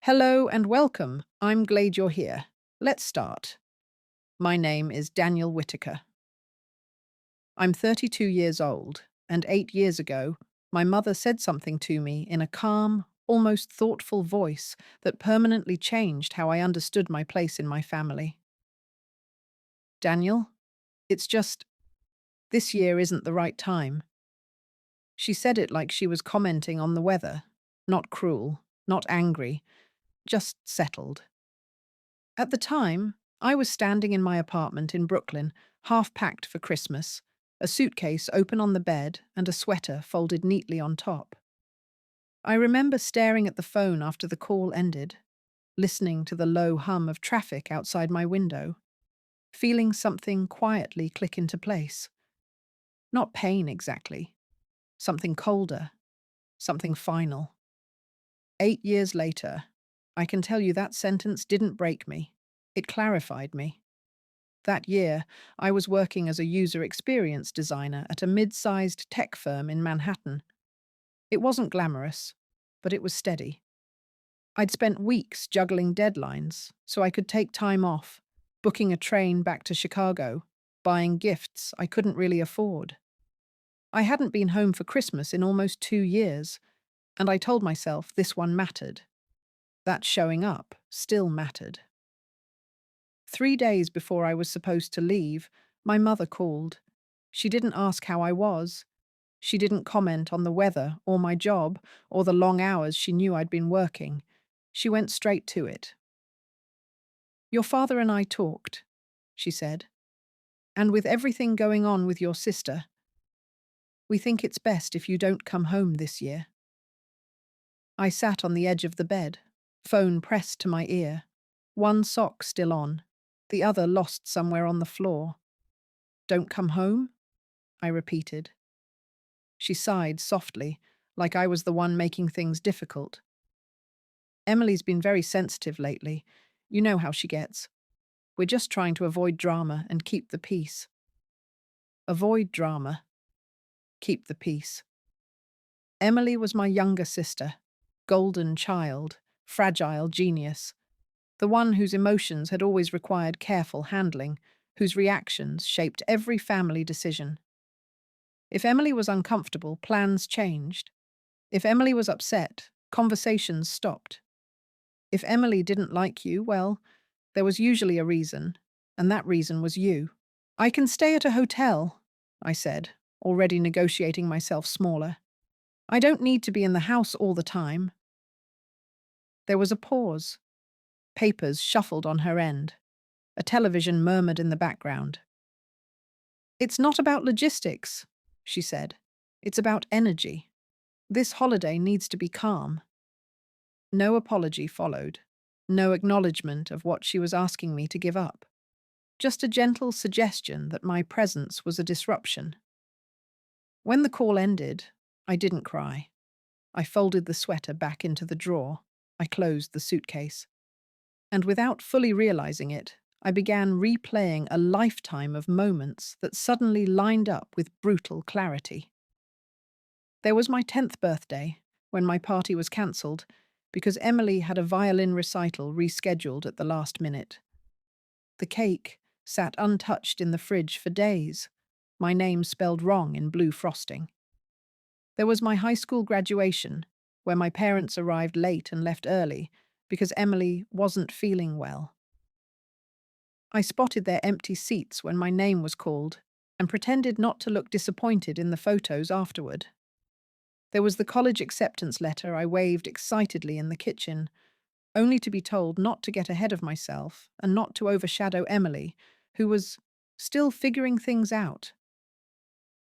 Hello and welcome. I'm glad you're here. Let's start. My name is Daniel Whitaker. I'm 32 years old, and 8 years ago, my mother said something to me in a calm, almost thoughtful voice that permanently changed how I understood my place in my family. Daniel, it's just, this year isn't the right time. She said it like she was commenting on the weather, not cruel, not angry, just settled. At the time, I was standing in my apartment in Brooklyn, half packed for Christmas, a suitcase open on the bed and a sweater folded neatly on top. I remember staring at the phone after the call ended, listening to the low hum of traffic outside my window, feeling something quietly click into place. Not pain exactly, something colder, something final. 8 years later, I can tell you that sentence didn't break me. It clarified me. That year, I was working as a user experience designer at a mid-sized tech firm in Manhattan. It wasn't glamorous, but it was steady. I'd spent weeks juggling deadlines so I could take time off, booking a train back to Chicago, buying gifts I couldn't really afford. I hadn't been home for Christmas in almost 2 years, and I told myself this one mattered. That showing up still mattered. 3 days before I was supposed to leave, my mother called. She didn't ask how I was. She didn't comment on the weather or my job or the long hours she knew I'd been working. She went straight to it. "Your father and I talked," she said, "and with everything going on with your sister, we think it's best if you don't come home this year." I sat on the edge of the bed, phone pressed to my ear, one sock still on, the other lost somewhere on the floor. "Don't come home?" I repeated. She sighed softly, like I was the one making things difficult. "Emily's been very sensitive lately. You know how she gets. We're just trying to avoid drama and keep the peace." Avoid drama. Keep the peace. Emily was my younger sister, golden child, fragile genius, the one whose emotions had always required careful handling, whose reactions shaped every family decision. If Emily was uncomfortable, plans changed. If Emily was upset, conversations stopped. If Emily didn't like you, well, there was usually a reason, and that reason was you. "I can stay at a hotel," I said, already negotiating myself smaller. "I don't need to be in the house all the time." There was a pause. Papers shuffled on her end. A television murmured in the background. "It's not about logistics," she said. "It's about energy. This holiday needs to be calm." No apology followed. No acknowledgement of what she was asking me to give up. Just a gentle suggestion that my presence was a disruption. When the call ended, I didn't cry. I folded the sweater back into the drawer. I closed the suitcase. And without fully realizing it, I began replaying a lifetime of moments that suddenly lined up with brutal clarity. There was my 10th birthday, when my party was cancelled, because Emily had a violin recital rescheduled at the last minute. The cake sat untouched in the fridge for days, my name spelled wrong in blue frosting. There was my high school graduation, where my parents arrived late and left early because Emily wasn't feeling well. I spotted their empty seats when my name was called and pretended not to look disappointed in the photos afterward. There was the college acceptance letter I waved excitedly in the kitchen, only to be told not to get ahead of myself and not to overshadow Emily, who was still figuring things out.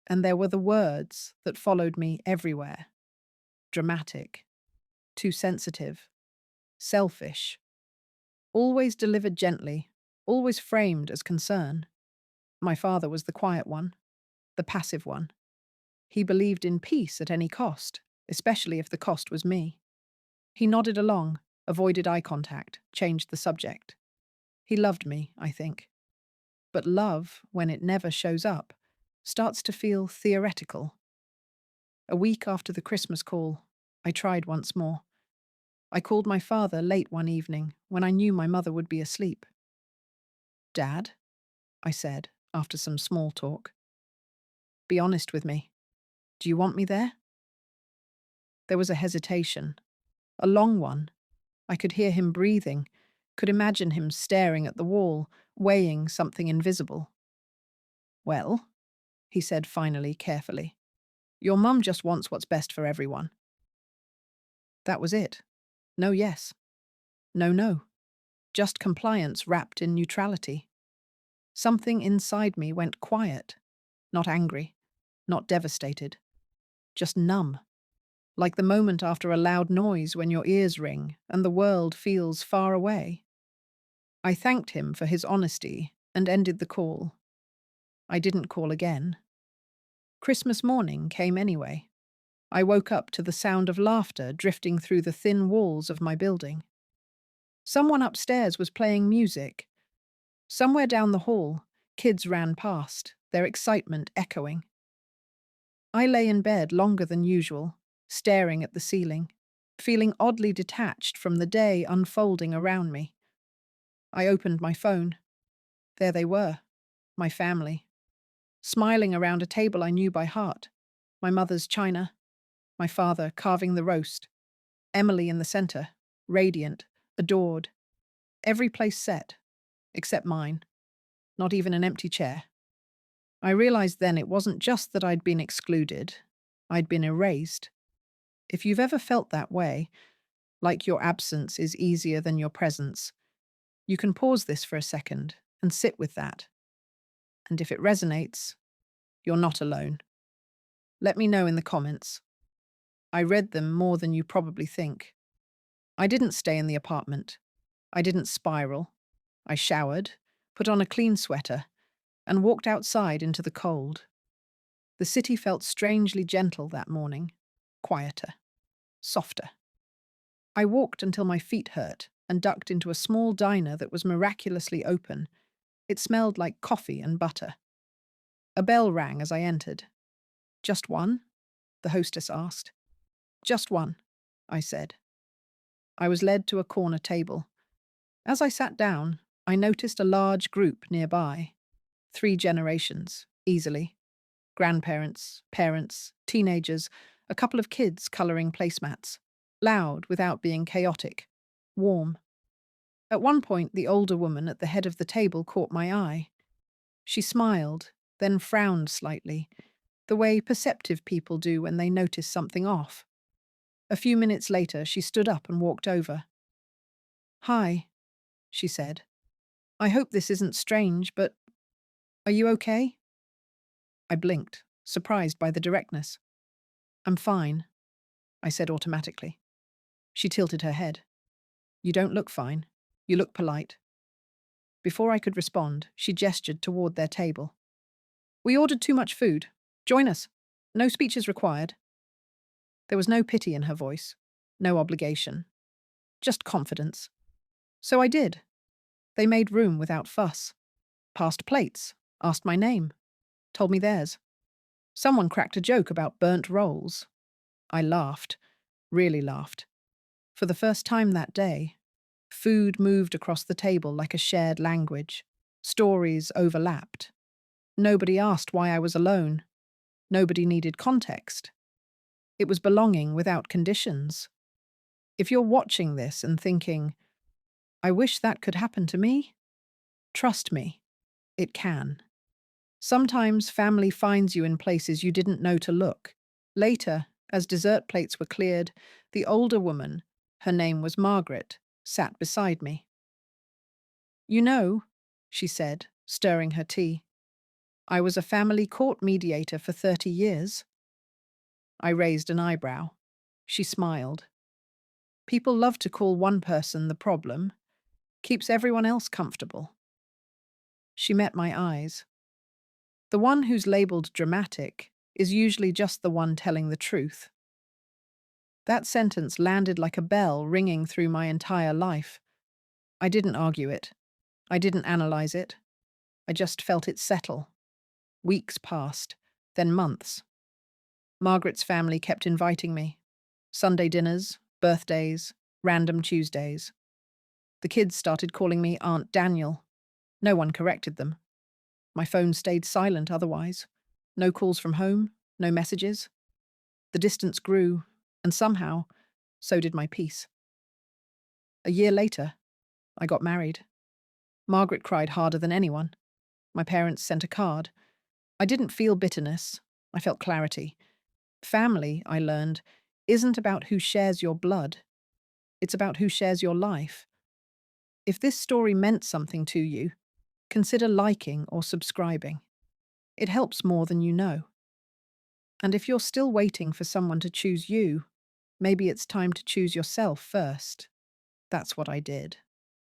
And there were the words that followed me everywhere. Dramatic, too sensitive, selfish, always delivered gently, always framed as concern. My father was the quiet one, the passive one. He believed in peace at any cost, especially if the cost was me. He nodded along, avoided eye contact, changed the subject. He loved me, I think. But love, when it never shows up, starts to feel theoretical. A week after the Christmas call, I tried once more. I called my father late one evening when I knew my mother would be asleep. Dad, I said, after some small talk, be honest with me. Do you want me there? There was a hesitation, a long one. I could hear him breathing, could imagine him staring at the wall, weighing something invisible. Well, he said finally, carefully, your mum just wants what's best for everyone. That was it. No yes. No no. Just compliance wrapped in neutrality. Something inside me went quiet, not angry, not devastated, just numb, like the moment after a loud noise when your ears ring and the world feels far away. I thanked him for his honesty and ended the call. I didn't call again. Christmas morning came anyway. I woke up to the sound of laughter drifting through the thin walls of my building. Someone upstairs was playing music. Somewhere down the hall, kids ran past, their excitement echoing. I lay in bed longer than usual, staring at the ceiling, feeling oddly detached from the day unfolding around me. I opened my phone. There they were, my family, smiling around a table I knew by heart. My mother's china, my father carving the roast, Emily in the center, radiant, adored. Every place set, except mine, not even an empty chair. I realized then it wasn't just that I'd been excluded, I'd been erased. If you've ever felt that way, like your absence is easier than your presence, you can pause this for a second and sit with that. And if it resonates, you're not alone. Let me know in the comments. I read them more than you probably think. I didn't stay in the apartment. I didn't spiral. I showered, put on a clean sweater, and walked outside into the cold. The city felt strangely gentle that morning, quieter, softer. I walked until my feet hurt and ducked into a small diner that was miraculously open. It smelled like coffee and butter. A bell rang as I entered. Just one? The hostess asked. Just one, I said. I was led to a corner table. As I sat down, I noticed a large group nearby. 3 generations, easily. Grandparents, parents, teenagers, a couple of kids colouring placemats. Loud without being chaotic. Warm. At one point, the older woman at the head of the table caught my eye. She smiled, then frowned slightly, the way perceptive people do when they notice something off. A few minutes later, she stood up and walked over. Hi, she said. I hope this isn't strange, but are you okay? I blinked, surprised by the directness. I'm fine, I said automatically. She tilted her head. You don't look fine. You look polite. Before I could respond, she gestured toward their table. We ordered too much food. Join us. No speeches required. There was no pity in her voice, no obligation, just confidence. So I did. They made room without fuss. Passed plates, asked my name, told me theirs. Someone cracked a joke about burnt rolls. I laughed, really laughed. For the first time that day, food moved across the table like a shared language. Stories overlapped. Nobody asked why I was alone. Nobody needed context. It was belonging without conditions. If you're watching this and thinking, I wish that could happen to me, trust me, it can. Sometimes family finds you in places you didn't know to look. Later, as dessert plates were cleared, the older woman, her name was Margaret, sat beside me. You know, she said, stirring her tea, I was a family court mediator for 30 years. I raised an eyebrow. She smiled. People love to call one person the problem. Keeps everyone else comfortable. She met my eyes. The one who's labeled dramatic is usually just the one telling the truth. That sentence landed like a bell ringing through my entire life. I didn't argue it. I didn't analyze it. I just felt it settle. Weeks passed, then months. Margaret's family kept inviting me. Sunday dinners, birthdays, Random Tuesdays. The kids started calling me Aunt Daniel. No one corrected them. My phone stayed silent otherwise. No calls from home, no messages. The distance grew, and somehow, so did my peace. A year later, I got married. Margaret cried harder than anyone. My parents sent a card. I didn't feel bitterness. I felt clarity. Family, I learned, isn't about who shares your blood. It's about who shares your life. If this story meant something to you, consider liking or subscribing. It helps more than you know. And if you're still waiting for someone to choose you, maybe it's time to choose yourself first. That's what I did.